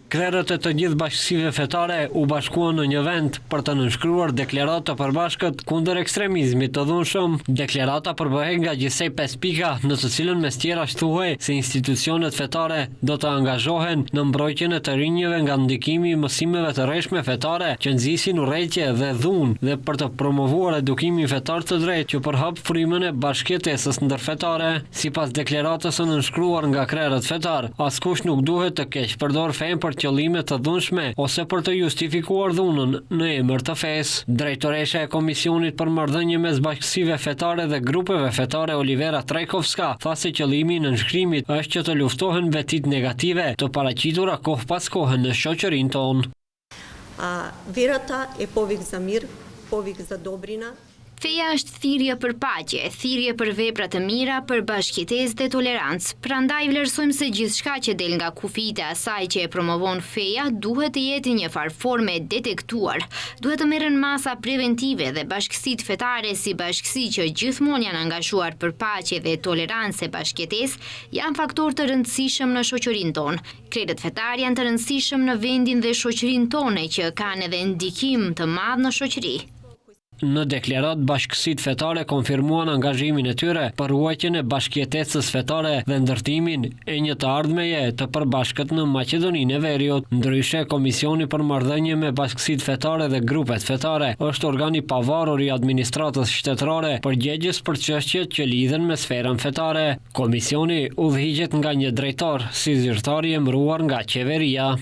Krerët e të gjithë bashkësive fetare u bashkuan në një vend për të nënshkruar deklarata të përbashkët kundër ekstremizmit të dhunshëm. Deklarata përbëhet nga gjithsej 5 pika, në të cilën mes tjera thuhet se institucionet fetare do të angazhohen në mbrojtjen e të rinjve nga ndikimi i mësimeve të rreshme fetare që nxisin urrëtie dhe dhunë dhe për të promovuar edukimin fetar të drejtë që përhap frymën e bashkëjetesës ndërfetare. Sipas deklaratës së nënshkruar nga krerët fetar, askush nuk duhet të keq përdor fen për qëllime të dhunshme ose për të justifikuar dhunën në emër të fesë. Drejtoresha e Komisionit për Marrëdhënie mes Bashkësive Fetare dhe Grupeve Fetare Olivera Trajkovska tha se qëllimi i nënshkrimit është që të luftohen vetit negative të paraqitura kohë pas kohe në shoqërinë tonë. Verata e povik za mir, povik za dobrina. Feja është thirrje për paqe, thirrje për vepra të mira, për bashkëjetesë dhe tolerancë. Prandaj vlerësojmë se gjithçka që del nga kufijtë e asaj që e promovon feja duhet të jetë një farë forme detektuar. Duhet të merren masa preventive dhe bashkësitë fetare si bashkësi që gjithmonë janë angazhuar për paqe dhe tolerancë e bashkëjetesë janë faktor të rëndësishëm në shoqërinë tonë. Krerët fetar janë të rëndësishëm në vendin dhe shoqërinë tonë që kanë edhe ndikim të madh në shoqëri. Në deklarat, bashkësitë fetare konfirmuan angazhimin e tyre për ruajtjen e bashkëjetesës fetare dhe ndërtimin e një të ardhmeje të përbashkët në Maqedoninë e Veriut. Ndryshe, Komisioni për Marrëdhënie me Bashkësitë Fetare dhe Grupet Fetare është organi pavarur i administratës shtetërore përgjegjës për çështjet që lidhen me sferën fetare. Komisioni udhëhiqet nga një drejtor, si zyrtar i emëruar nga qeveria.